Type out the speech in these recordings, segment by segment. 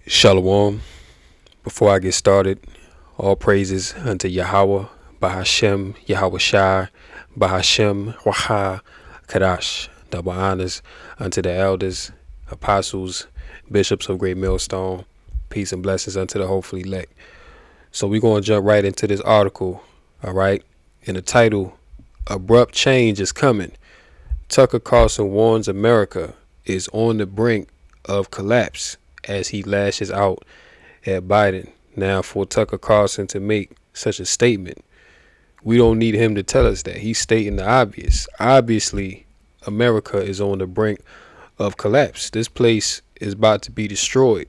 Shalom. Before I get started, all praises unto Yahweh, Bahashem, Yahweh Shai, Bahashem, Waha, Kadash. Double honors unto the elders, apostles, bishops of Great Millstone. Peace and blessings unto the hopefully elect. So we're going to jump right into this article, all right? In the title, Abrupt Change is Coming. Tucker Carlson warns America is on the brink of collapse as he lashes out at Biden. Now, for Tucker Carlson to make such a statement, we don't need him to tell us that. He's stating the obvious. Obviously, America is on the brink of collapse. This place is about to be destroyed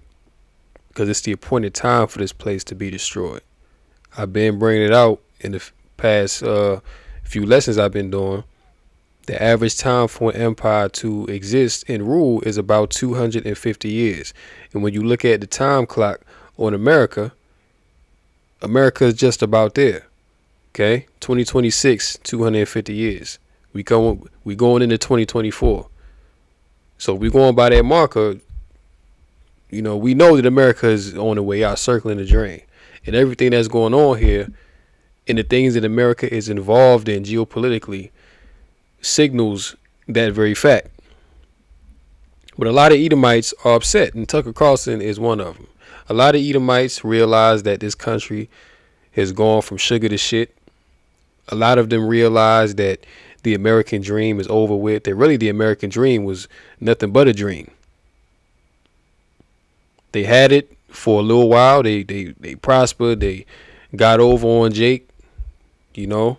because it's the appointed time for this place to be destroyed. I've been bringing it out in the past few lessons I've been doing. The average time for an empire to exist and rule is about 250 years. And when you look at the time clock on America, America is just about there. Okay? 2026, 250 years. We going into 2024. So if we're going by that marker, you know, we know that America is on the way out, circling the drain. And everything that's going on here and the things that America is involved in geopolitically signals that very fact. But a lot of Edomites are upset, and Tucker Carlson is one of them. A lot of Edomites realize that this country has gone from sugar to shit. A lot of them realize that the American dream is over with. That really the American dream was nothing but a dream. They had it for a little while. They prospered. They got over on Jake. You know,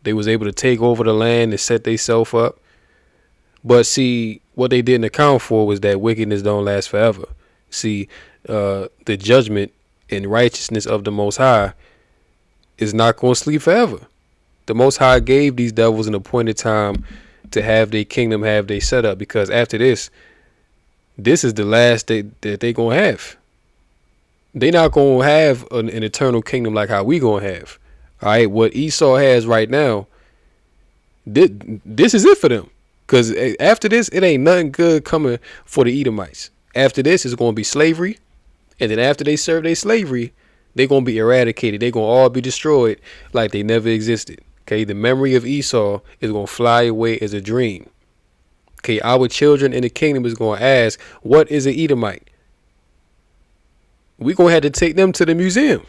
they was able to take over the land and set themselves up. But see, what they didn't account for was that wickedness don't last forever. See, the judgment and righteousness of the Most High is not going to sleep forever. The Most High gave these devils an appointed time to have their kingdom, have their setup, because after this is the last that they going to have. They not going to have an eternal kingdom like how we going to have. All right, what Esau has right now, this is it for them. Because after this, it ain't nothing good coming for the Edomites. After this, it's going to be slavery. And then after they serve their slavery, they're going to be eradicated. They're going to all be destroyed like they never existed. Okay, the memory of Esau is going to fly away as a dream. Okay, our children in the kingdom is going to ask, what is an Edomite? We're going to have to take them to the museum.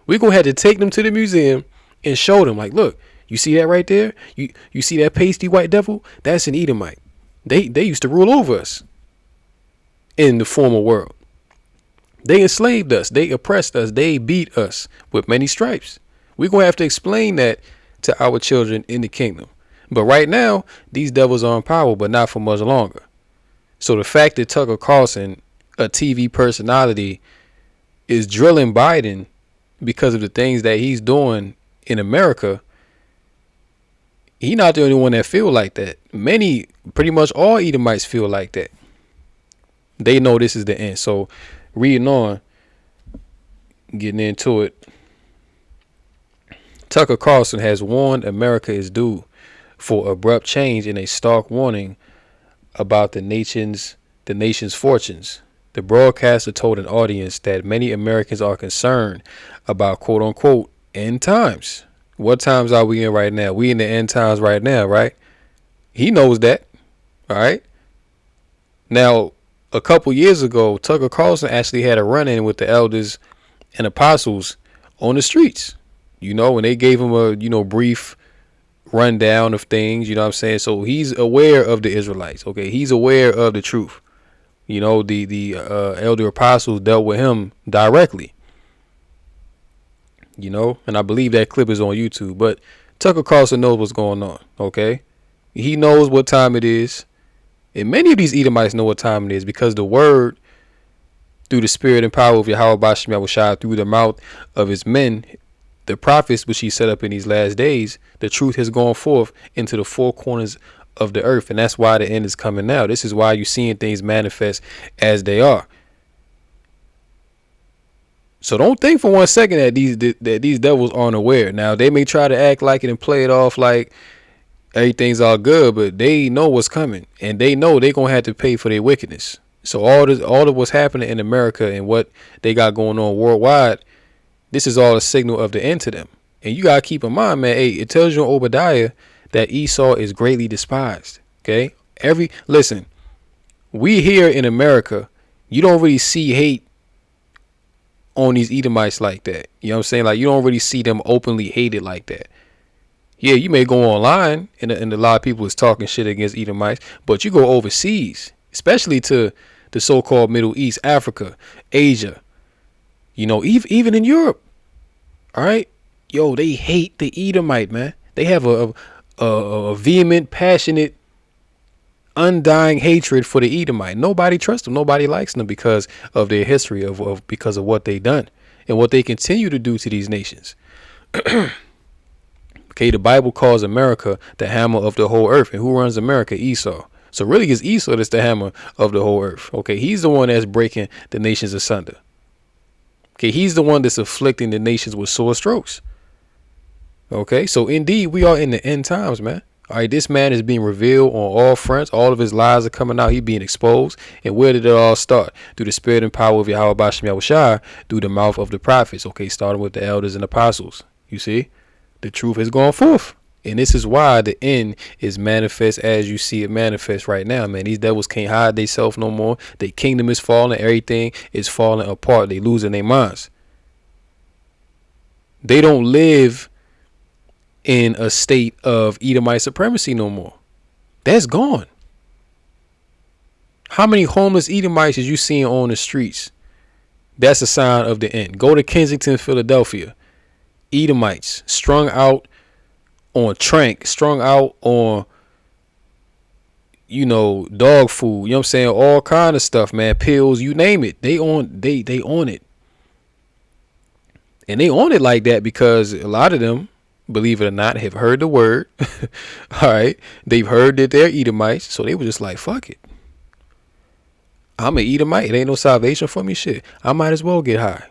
We're going to have to take them to the museum and show them, like, look, you see that right there? You see that pasty white devil? That's an Edomite. They used to rule over us in the former world. They enslaved us. They oppressed us. They beat us with many stripes. We're going to have to explain that to our children in the kingdom. But right now, these devils are in power, but not for much longer. So the fact that Tucker Carlson, a TV personality, is drilling Biden because of the things that he's doing in America, he not the only one that feel like that. Many, pretty much all Edomites feel like that. They know this is the end. So reading on, getting into it, Tucker Carlson has warned America is due for abrupt change in a stark warning about the nation's fortunes. The broadcaster told an audience that many Americans are concerned about quote unquote end times. What times are we in right now? We in the end times right now, right? He knows that. All right. Now, a couple years ago, Tucker Carlson actually had a run-in with the elders and apostles on the streets, you know, and they gave him a, brief rundown of things, you know what I'm saying? So he's aware of the Israelites. Okay. He's aware of the truth. You know, the elder apostles dealt with him directly. You know, and I believe that clip is on YouTube. But Tucker Carlson knows what's going on, okay? He knows what time it is. And many of these Edomites know what time it is because the word, through the spirit and power of Yahweh Bashem Yahushua, through the mouth of his men, the prophets which he set up in these last days, the truth has gone forth into the four corners of the earth. And that's why the end is coming now. This is why you're seeing things manifest as they are. So don't think for 1 second that these devils aren't aware. Now, they may try to act like it and play it off like everything's all good, but they know what's coming. And they know they're going to have to pay for their wickedness. So all of what's happening in America and what they got going on worldwide, this is all a signal of the end to them. And you gotta keep in mind, man. Hey, it tells you in Obadiah that Esau is greatly despised. Okay, listen. We here in America, you don't really see hate on these Edomites like that. You know what I'm saying? Like, you don't really see them openly hated like that. Yeah, you may go online and a lot of people is talking shit against Edomites, but you go overseas, especially to the so-called Middle East, Africa, Asia, you know, even in Europe. All right, yo, they hate the Edomite, man. They have a vehement, passionate, undying hatred for the Edomite. Nobody trusts them. Nobody likes them because of their history of because of what they done and what they continue to do to these nations. Okay, the Bible calls America the hammer of the whole earth. And who runs America? Esau. So really it's Esau that's the hammer of the whole earth. Okay, he's the one that's breaking the nations asunder. Okay, he's the one that's afflicting the nations with sore strokes. Okay, so indeed we are in the end times, man. All right, this man is being revealed on all fronts. All of his lies are coming out. He's being exposed. And where did it all start? Through the spirit and power of Yahweh Bashem Yahushua, through the mouth of the prophets. Okay, starting with the elders and apostles. You see? The truth has gone forth. And this is why the end is manifest as you see it manifest right now, man. These devils can't hide themselves no more. Their kingdom is falling. Everything is falling apart. They losing their minds. They don't live in a state of Edomite supremacy no more. That's gone. How many homeless Edomites is you seeing on the streets? That's a sign of the end. Go to Kensington, Philadelphia. Edomites strung out on trank, strung out on, you know, dog food, you know what I'm saying, all kind of stuff, man, pills, you name it. They on it. And they on it like that because a lot of them, believe it or not, have heard the word. All right, they've heard that they're Edomites, so they were just like, fuck it, I'm an Edomite. It ain't no salvation for me. Shit, I might as well get high.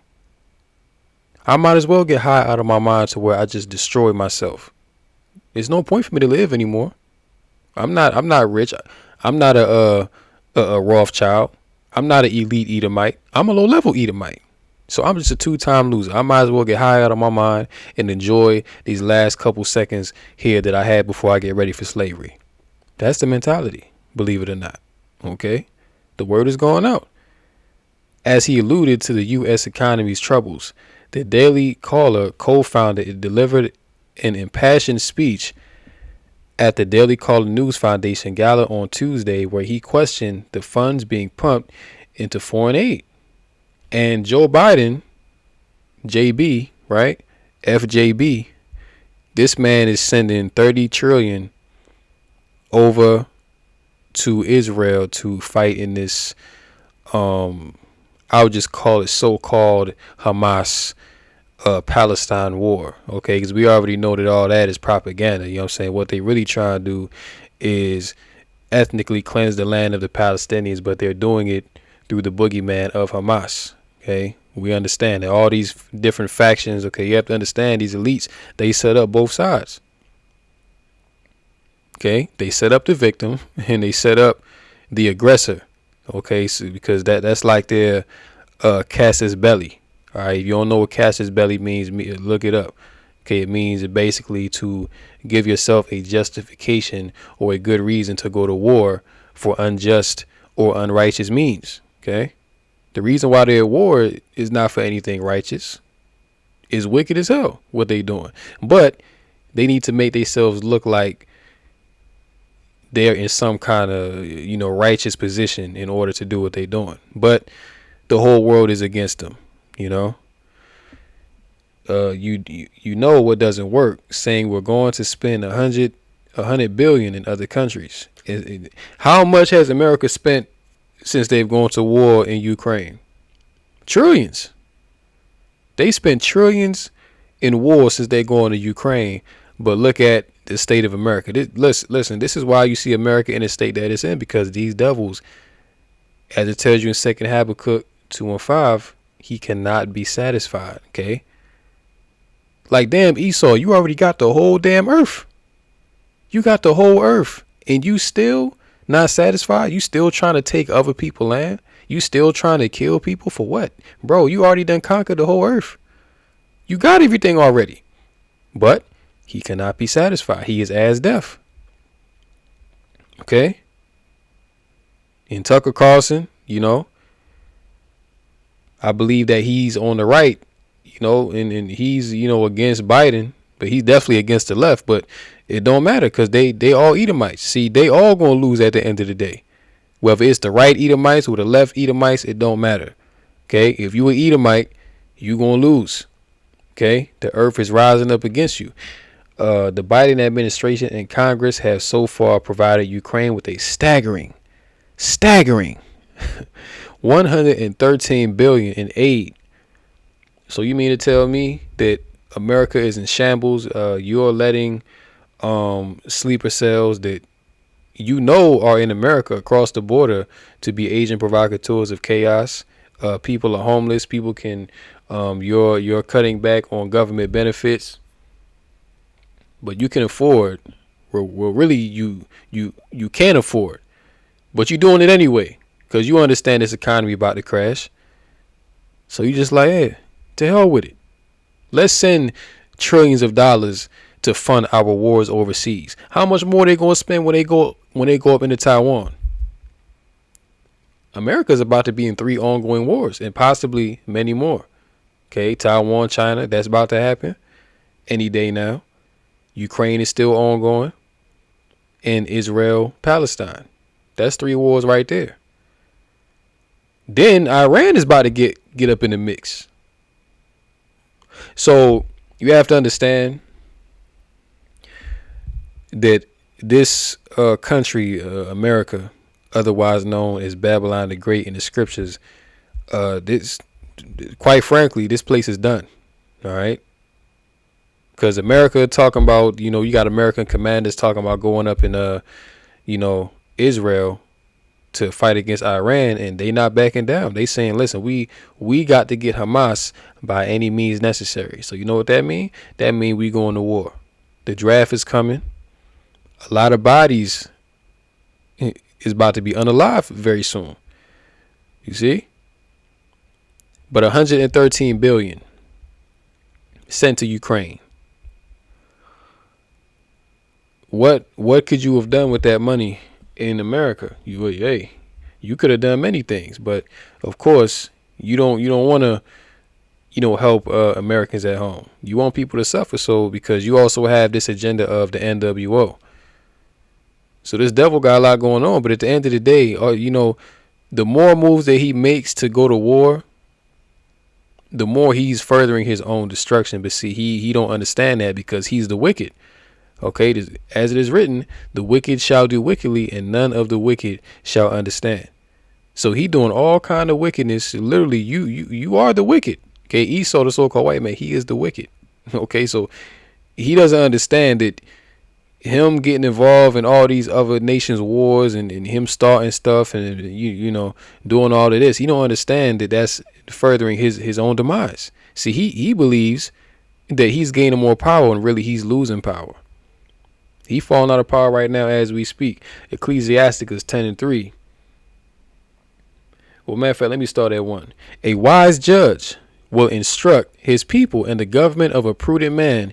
I might as well get high out of my mind to where I just destroy myself. There's no point for me to live anymore. I'm not rich. I'm not a Rothschild. I'm not an elite Edomite. I'm a low level Edomite. So I'm just a two-time loser. I might as well get high out of my mind and enjoy these last couple seconds here that I had before I get ready for slavery. That's the mentality, believe it or not. Okay? The word is going out. As he alluded to the U.S. economy's troubles, the Daily Caller co-founder delivered an impassioned speech at the Daily Caller News Foundation Gala on Tuesday, where he questioned the funds being pumped into foreign aid. And Joe Biden, JB, right? FJB, this man is sending 30 trillion over to Israel to fight in this, I would just call it so-called Hamas Palestine war, okay? Because we already know that all that is propaganda, you know what I'm saying? What they really trying to do is ethnically cleanse the land of the Palestinians, but they're doing it through the boogeyman of Hamas, okay? We understand that all these different factions, okay, you have to understand these elites, they set up both sides, okay? They set up the victim and they set up the aggressor, okay? So because that's like their casus belli. All right, if you don't know what casus belli means, look it up. Okay, it means basically to give yourself a justification or a good reason to go to war for unjust or unrighteous means. Okay, the reason why they're at war is not for anything righteous. It's wicked as hell what they doing, but they need to make themselves look like they're in some kind of, you know, righteous position in order to do what they're doing. But the whole world is against them. You know, you know what doesn't work, saying we're going to spend 100 billion in other countries. How much has America spent since they've gone to war in Ukraine? Trillions. They spent trillions in war since they going to Ukraine. But look at the state of America. Listen, this is why you see America in the state that it's in, because these devils, as it tells you in 2nd Habakkuk 2:5, he cannot be satisfied. Okay, like, damn, Esau, you already got the whole damn earth. You got the whole earth, and you still Not satisfied? You still trying to take other people's land? You still trying to kill people for what? Bro, you already done conquered the whole earth. You got everything already. But he cannot be satisfied. He is as deaf. Okay? And Tucker Carlson, I believe that he's on the right, and he's, against Biden, but he's definitely against the left. But it don't matter because they all Edomites. See, they all going to lose at the end of the day. Whether it's the right Edomites or the left Edomites, it don't matter. Okay? If you an Edomite, you going to lose. Okay? The earth is rising up against you. The Biden administration and Congress have so far provided Ukraine with a staggering 113 billion in aid. So you mean to tell me that America is in shambles? You're letting sleeper cells that are in America across the border to be agent provocateurs of chaos. People are homeless. People can you're cutting back on government benefits, but you can afford. Well, really, you can't afford, but you're doing it anyway because you understand this economy about to crash. So you just like, hey, to hell with it. Let's send trillions of dollars to fund our wars overseas. How much more they gonna spend when they go up into Taiwan? America's about to be in 3 ongoing wars and possibly many more. Okay, Taiwan, China, that's about to happen any day now. Ukraine is still ongoing, and Israel, Palestine. That's 3 wars right there. Then Iran is about to get up in the mix. So you have to understand that this country, America, otherwise known as Babylon the Great in the scriptures, quite frankly, this place is done. All right. Because America talking about, you got American commanders talking about going up in, Israel to fight against Iran, and they not backing down. They saying, listen, we got to get Hamas by any means necessary. So you know what that mean? That mean we going to war. The draft is coming. A lot of bodies is about to be unalive very soon. You see? But 113 billion sent to Ukraine. What could you have done with that money in America? You could have done many things, but of course you don't want to help Americans at home. You want people to suffer, so because you also have this agenda of the NWO. So this devil got a lot going on, but at the end of the day, the more moves that he makes to go to war, the more he's furthering his own destruction. But see, he don't understand that because he's the wicked. Okay, as it is written, the wicked shall do wickedly, and none of the wicked shall understand. So he doing all kind of wickedness. Literally, you are the wicked. Okay, Esau, the so-called white man, he is the wicked. Okay, so he doesn't understand that him getting involved in all these other nations' wars and him starting stuff and doing all of this. He don't understand that that's furthering his own demise. See, he believes that he's gaining more power and really he's losing power. He falling out of power right now as we speak. Ecclesiasticus 10:3. Well, matter of fact, let me start at 1. A wise judge will instruct his people, and the government of a prudent man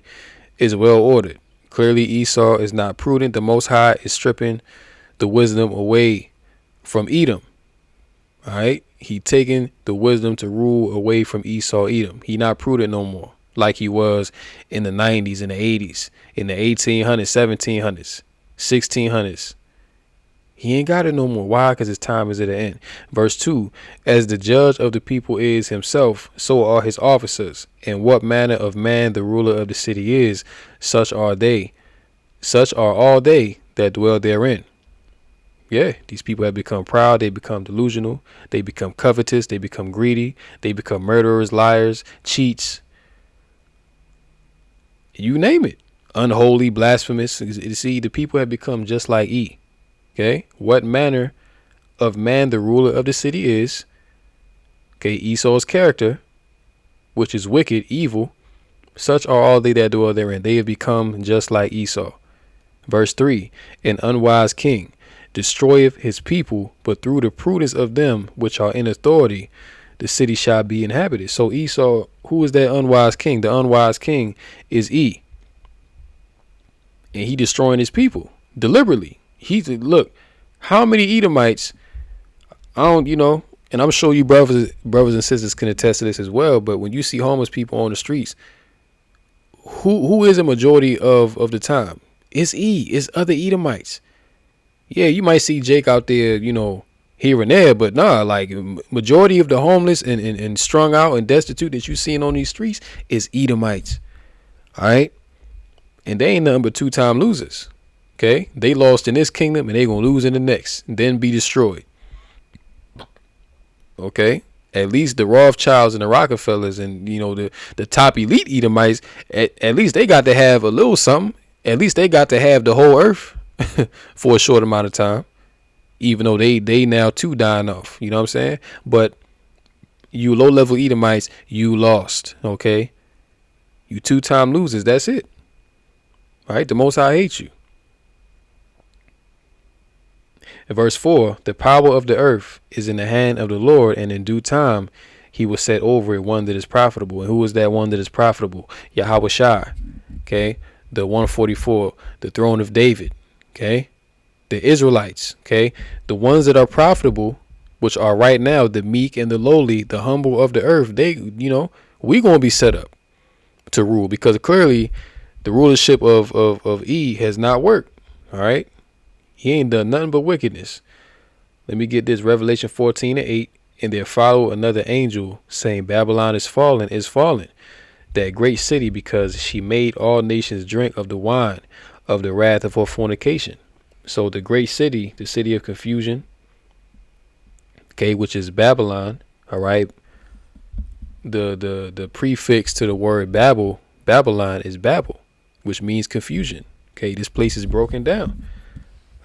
is well ordered. Clearly, Esau is not prudent. The Most High is stripping the wisdom away from Edom. All right. He taking the wisdom to rule away from Esau, Edom. He not prudent no more like he was in the 90s, in the 80s, in the 1800s, 1700s, 1600s. He ain't got it no more. Why? Because his time is at an end. Verse 2, as the judge of the people is himself, so are his officers. And what manner of man the ruler of the city is, such are all they that dwell therein. Yeah, these people have become proud. They become delusional. They become covetous. They become greedy. They become murderers, liars, cheats. You name it. Unholy, blasphemous. You see, the people have become just like E. Okay, what manner of man the ruler of the city is. Okay, Esau's character, which is wicked, evil. Such are all they that dwell therein. They have become just like Esau. Verse 3, an unwise king destroyeth his people, but through the prudence of them which are in authority, the city shall be inhabited. So Esau, who is that unwise king? The unwise king is E. And he destroying his people deliberately. Look, how many Edomites, and I'm sure you brothers and sisters can attest to this as well, but when you see homeless people on the streets, who is a majority of the time? It's it's other Edomites. Yeah, you might see Jake out there, here and there, but nah, like majority of the homeless and strung out and destitute that you seeing on these streets is Edomites. All right. And they ain't nothing but 2-time losers. Okay. They lost in this kingdom and they gonna lose in the next, and then be destroyed. Okay. At least the Rothschilds and the Rockefellers and the top elite Edomites, at least they got to have a little something. At least they got to have the whole earth for a short amount of time, even though they now too dying off. You know what I'm saying? But you low level Edomites, you lost. Okay, you 2-time losers. That's it. All right, the Most High hates you. In verse 4, the power of the earth is in the hand of the Lord, and in due time he will set over it one that is profitable. And who is that one that is profitable? Yahweh Shai. Okay, the 144, the throne of David. Okay, the Israelites. Okay, the ones that are profitable, which are right now the meek and the lowly, the humble of the earth. We gonna be set up to rule, because clearly the rulership of E has not worked. All right. He ain't done nothing but wickedness. Let me get this. Revelation 14:8. And there followed another angel saying, Babylon is fallen, that great city, because she made all nations drink of the wine of the wrath of her fornication. So the great city, the city of confusion, okay, which is Babylon. All right. The prefix to the word Babylon is Babel, which means confusion. Okay, this place is broken down.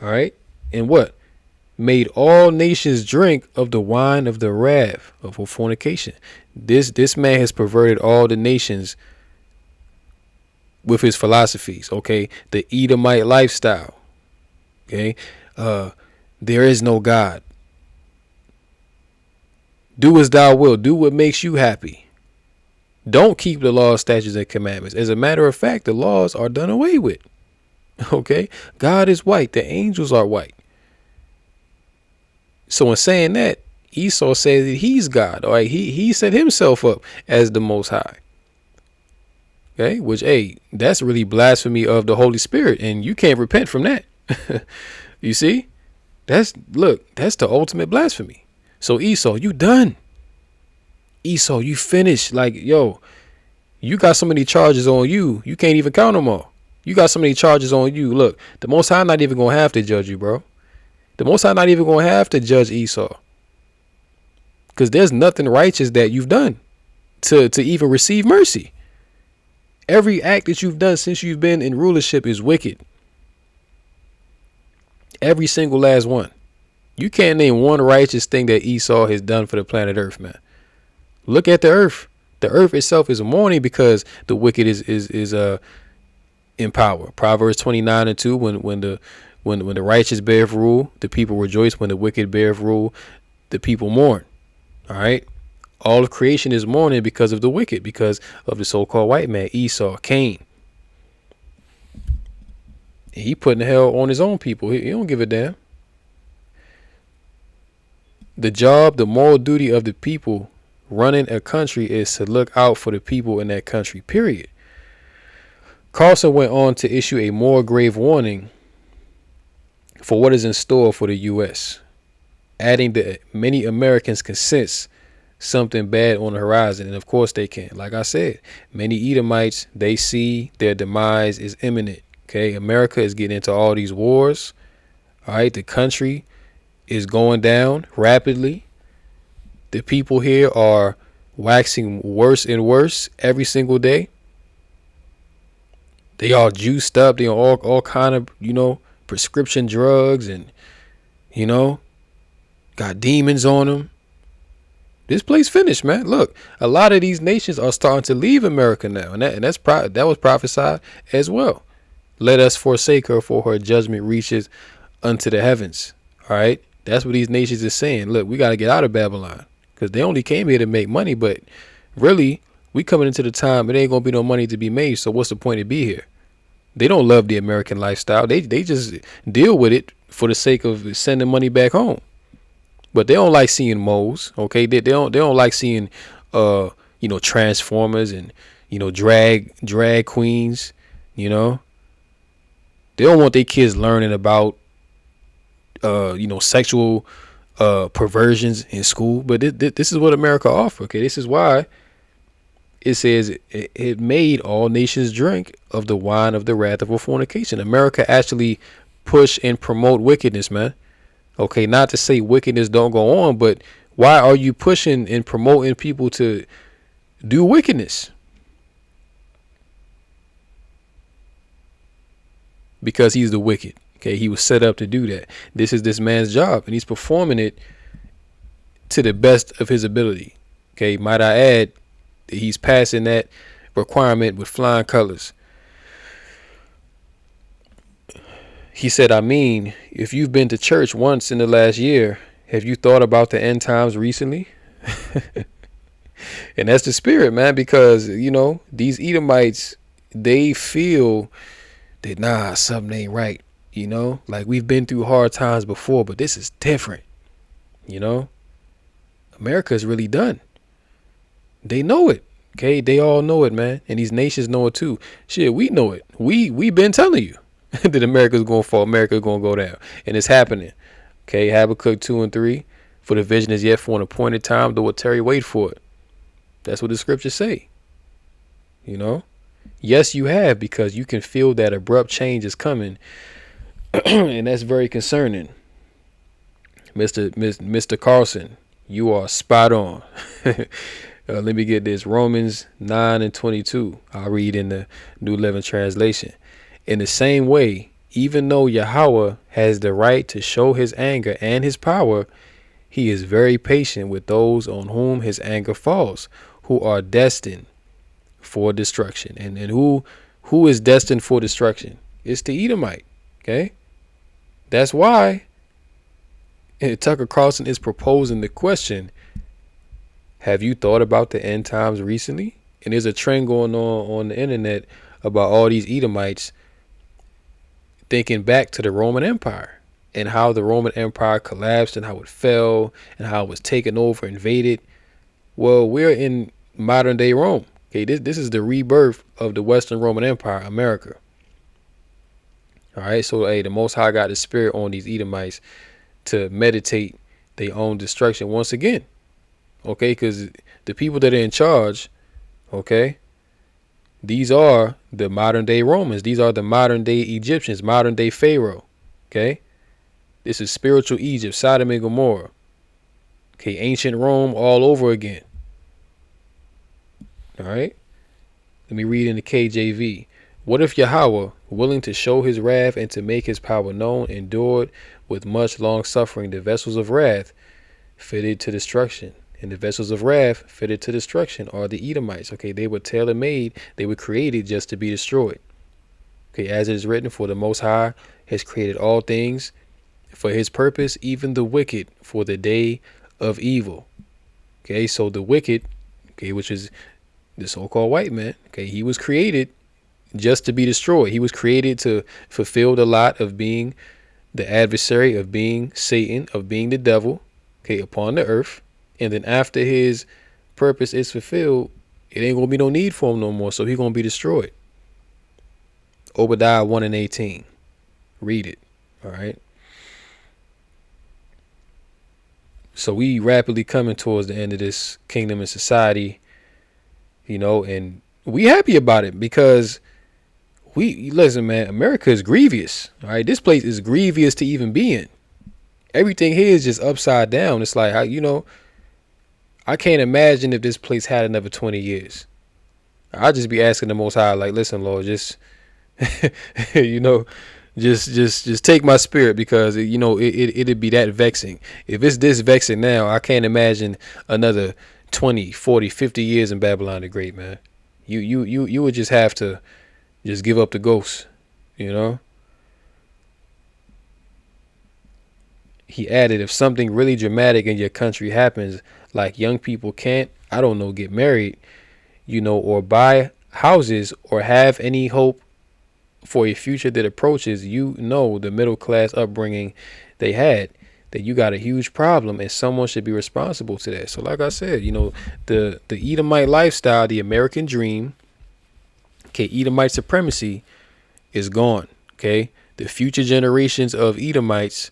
All right. And what? Made all nations drink of the wine of the wrath of her fornication. This man has perverted all the nations with his philosophies. Okay. The Edomite lifestyle. Okay. There is no God. Do as thou wilt. Do what makes you happy. Don't keep the laws, statutes, and commandments. As a matter of fact, the laws are done away with. Okay. God is white. The angels are white. So in saying that, Esau says that he's God. All right. He set himself up as the Most High. Okay. Which, that's really blasphemy of the Holy Spirit. And you can't repent from that. You see? That's the ultimate blasphemy. So Esau, you done. Esau, you finished. Like, yo, you got so many charges on you. You can't even count them all. You got so many charges on you. Look, the Most High not even going to have to judge you, bro. The Most High not even going to have to judge Esau. Because there's nothing righteous that you've done to even receive mercy. Every act that you've done since you've been in rulership is wicked. Every single last one. You can't name one righteous thing that Esau has done for the planet Earth, man. Look at the earth. The earth itself is mourning because the wicked is in power. Proverbs 29:2. When the righteous beareth rule, the people rejoice. When the wicked beareth rule, the people mourn. All right. All of creation is mourning because of the wicked, because of the so-called white man, Esau, Cain. And he putting hell on his own people. He don't give a damn. The job, the moral duty of the people running a country is to look out for the people in that country, period. Carlson went on to issue a more grave warning for what is in store for the U.S., adding that many Americans can sense something bad on the horizon. And of course they can. Like I said, many Edomites, they see their demise is imminent. Okay, America is getting into all these wars. All right, the country is going down rapidly. The people here are waxing worse and worse every single day. They all juiced up. They all kind of, prescription drugs and, got demons on them. This place finished, man. Look, a lot of these nations are starting to leave America now. And that was prophesied as well. Let us forsake her, for her judgment reaches unto the heavens. All right. That's what these nations is saying. Look, we got to get out of Babylon because they only came here to make money. But really, we coming into the time, it ain't going to be no money to be made. So what's the point to be here? They don't love the American lifestyle. They just deal with it for the sake of sending money back home. But they don't like seeing moles. Okay. They don't like seeing, transformers and, drag queens, they don't want their kids learning about sexual perversions in school. But this is what America offers. Okay, this is why it says it made all nations drink of the wine of the wrath of a fornication. America actually push and promote wickedness, man. Okay, not to say wickedness don't go on, but why are you pushing and promoting people to do wickedness? Because he's the wicked. Okay, he was set up to do that. This is this man's job, and he's performing it to the best of his ability. Okay, might I add, he's passing that requirement with flying colors. He said, if you've been to church once in the last year, have you thought about the end times recently? And that's the spirit, man, because, these Edomites, they feel that, something ain't right. Like we've been through hard times before, but this is different. America's really done. They know it. Okay, they all know it, man, and these nations know it too. Shit, we know it. We been telling you that America's gonna fall, America's gonna go down, and it's happening. Okay, Habakkuk 2 and 3. For the vision is yet for an appointed time, though it tarry, wait for it. That's what the scriptures say. Yes, you have, because you can feel that abrupt change is coming, and that's very concerning. Mr. Carlson, you are spot on. Let me get this. Romans 9 and 22. I'll read in the New Living Translation. In the same way, even though Yahweh has the right to show his anger and his power, he is very patient with those on whom his anger falls, who are destined for destruction. And who is destined for destruction? It's the Edomite. Okay. That's why Tucker Carlson is proposing the question, have you thought about the end times recently? And there's a trend going on the internet about all these Edomites thinking back to the Roman Empire and how the Roman Empire collapsed and how it fell and how it was taken over, invaded. Well, we're in modern day Rome. Okay, this is the rebirth of the Western Roman Empire, America. All right, so the Most High got the spirit on these Edomites to meditate their own destruction once again. Okay, because the people that are in charge, okay, these are the modern day Romans. These are the modern day Egyptians, modern day Pharaoh. Okay, this is spiritual Egypt, Sodom and Gomorrah. Okay, ancient Rome all over again. All right, let me read in the KJV. What if Yahweh, willing to show his wrath and to make his power known, endured with much long suffering the vessels of wrath fitted to destruction? And the vessels of wrath fitted to destruction are the Edomites. Okay, they were tailor-made. They were created just to be destroyed. Okay, as it is written, for the Most High has created all things for his purpose, even the wicked for the day of evil. Okay, so the wicked, okay, which is the so-called white man, okay, he was created just to be destroyed. He was created to fulfill the lot of being the adversary, of being Satan, of being the devil, okay, upon the earth. And then after his purpose is fulfilled, it ain't going to be no need for him no more. So he's going to be destroyed. Obadiah 1 and 18. Read it. All right. So we rapidly coming towards the end of this kingdom and society, and we happy about it because listen, man, America is grievous. All right. This place is grievous to even be in. Everything here is just upside down. It's like, I can't imagine if this place had another 20 years. I'd just be asking the Most High, like, listen, Lord, just, just take my spirit because, it'd be that vexing. If it's this vexing now, I can't imagine another 20, 40, 50 years in Babylon the Great, man. You would just have to just give up the ghost, He added, if something really dramatic in your country happens, like young people can't, I don't know, get married, or buy houses or have any hope for a future that approaches, the middle class upbringing they had, that you got a huge problem and someone should be responsible to that. So like I said, the Edomite lifestyle, the American dream, okay, Edomite supremacy is gone. Okay. The future generations of Edomites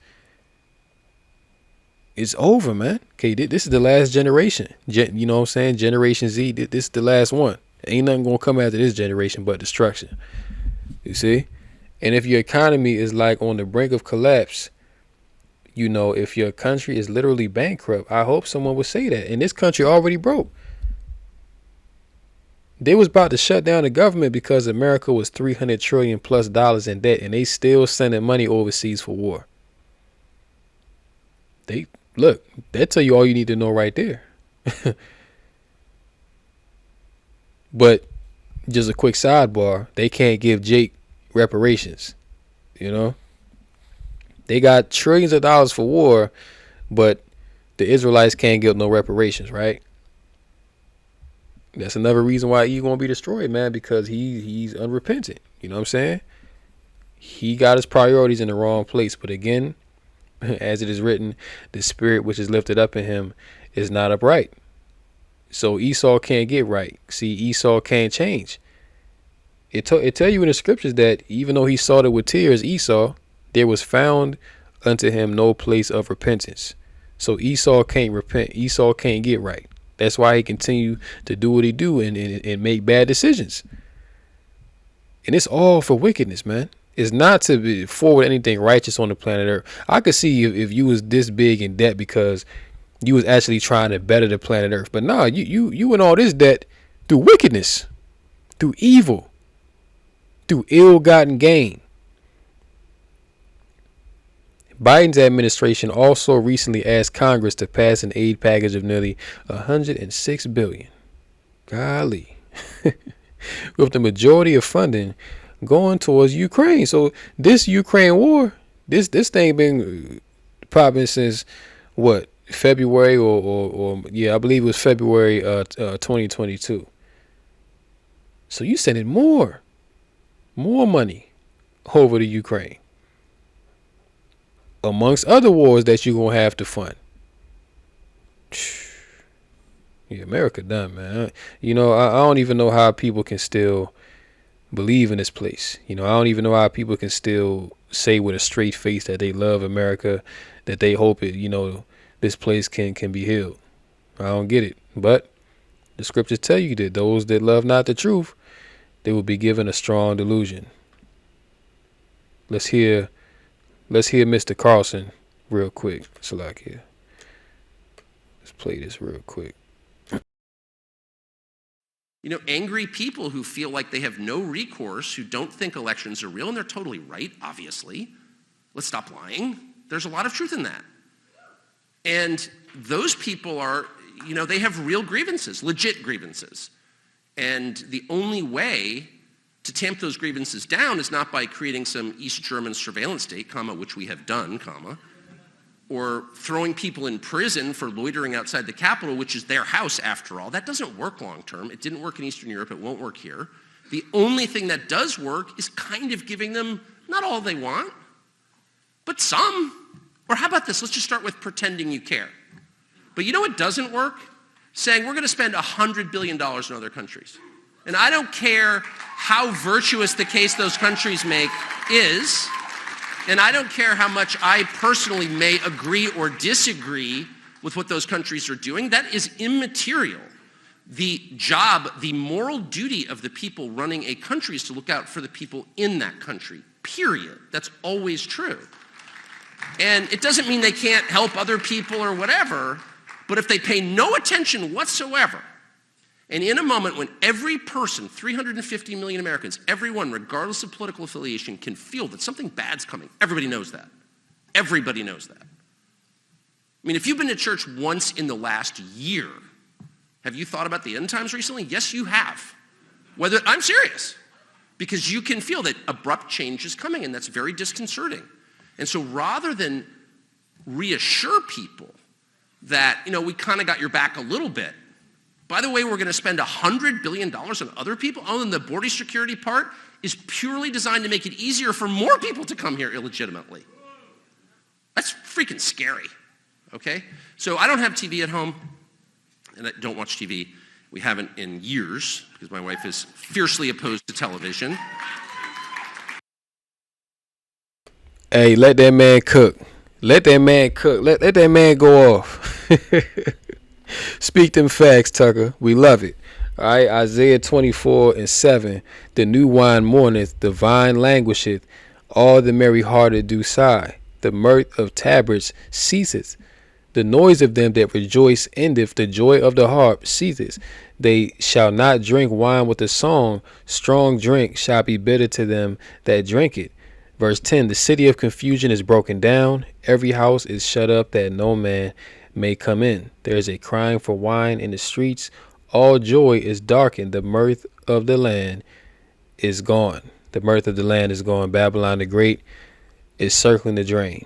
is over, man. Okay, this is the last generation. You know what I'm saying? Generation Z, this is the last one. Ain't nothing gonna come after this generation but destruction. You see? And if your economy is like on the brink of collapse, if your country is literally bankrupt, I hope someone would say that. And this country already broke. They was about to shut down the government because America was $300 trillion plus in debt, and they still sending money overseas for war. That tell you all you need to know right there. But just a quick sidebar, they can't give Jake reparations. They got trillions of dollars for war, but the Israelites can't get no reparations, right? That's another reason why he's gonna be destroyed, man, because he's unrepentant. You know what I'm saying? He got his priorities in the wrong place. But again, as it is written, the spirit which is lifted up in him is not upright. So Esau can't get right. See, Esau can't change. It tell you in the scriptures that even though he sought it with tears, Esau, there was found unto him no place of repentance. So Esau can't repent. Esau can't get right. That's why he continue to do what he do and make bad decisions. And it's all for wickedness, man. It's not to forward anything righteous on the planet Earth. I could see if you was this big in debt because you was actually trying to better the planet Earth. But nah, you in all this debt through wickedness, through evil, through ill-gotten gain. Biden's administration also recently asked Congress to pass an aid package of nearly $106 billion. Golly. With the majority of funding going towards Ukraine. So this Ukraine war, this thing been popping since what? February or I believe it was February 2022. So you sending more money over to Ukraine, amongst other wars that you're going to have to fund. Yeah, America done, man. I don't even know how people can still believe in this place. I don't even know how people can still say with a straight face that they love America, that they hope it, this place can be healed. I don't get it. But the scriptures tell you that those that love not the truth, they will be given a strong delusion. Let's hear Mr. Carlson real quick. Salakia. Let's play this real quick. Angry people who feel like they have no recourse, who don't think elections are real, and they're totally right, obviously. Let's stop lying. There's a lot of truth in that. And those people are, they have real grievances, legit grievances. And the only way to tamp those grievances down is not by creating some East German surveillance state, which we have done, or throwing people in prison for loitering outside the Capitol, which is their house after all. That doesn't work long term. It didn't work in Eastern Europe. It won't work here. The only thing that does work is kind of giving them not all they want, but some. Or how about this? Let's just start with pretending you care. But you know what doesn't work? Saying we're going to spend $100 billion in other countries. And I don't care how virtuous the case those countries make is, and I don't care how much I personally may agree or disagree with what those countries are doing. That is immaterial. The job, the moral duty of the people running a country is to look out for the people in that country, period. That's always true. And it doesn't mean they can't help other people or whatever, but if they pay no attention whatsoever, and in a moment when every person, 350 million Americans, everyone, regardless of political affiliation, can feel that something bad's coming, everybody knows that. Everybody knows that. I mean, if you've been to church once in the last year, have you thought about the end times recently? Yes, you have. I'm serious. Because you can feel that abrupt change is coming, and that's very disconcerting. And so rather than reassure people that, we kind of got your back a little bit. By the way, we're going to spend $100 billion on other people. Oh, and the border security part is purely designed to make it easier for more people to come here illegitimately. That's freaking scary, okay? So I don't have TV at home, and I don't watch TV. We haven't in years, because my wife is fiercely opposed to television. Hey, let that man cook. Let that man cook. Let that man go off. Speak them facts, Tucker. We love it. All right, Isaiah 24:7. The new wine mourneth, the vine languisheth, all the merry-hearted do sigh. The mirth of tabrets ceaseth. The noise of them that rejoice endeth, the joy of the harp ceaseth. They shall not drink wine with a song, strong drink shall be bitter to them that drink it. Verse 10, the city of confusion is broken down, every house is shut up that no man may come in. There is a crying for wine in the streets, all joy is darkened, the mirth of the land is gone. The mirth of the land is gone. Babylon the Great is circling the drain.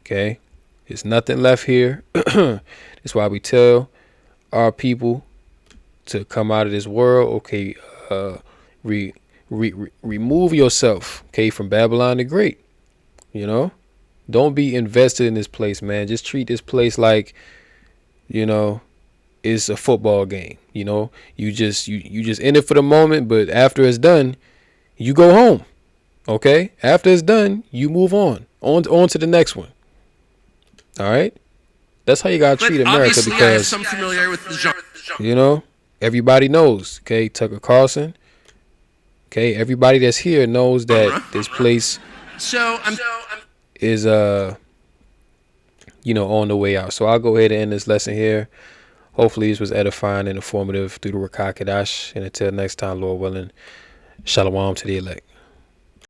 Okay? There's nothing left here. That's why we tell our people to come out of this world. Okay, remove yourself, okay, from Babylon the Great. Don't be invested in this place, man. Just treat this place like, it's a football game. You just in it for the moment, but after it's done, you go home. Okay? After it's done, you move on to the next one. All right? That's how you gotta treat America, because I have some familiarity with the genre. Everybody knows. Okay, Tucker Carlson. Okay, everybody that's here knows that this place is on the way out. So I'll go ahead and end this lesson here. Hopefully this was edifying and informative through the Rakah Kadash. And until next time, Lord willing, shalom to the elect.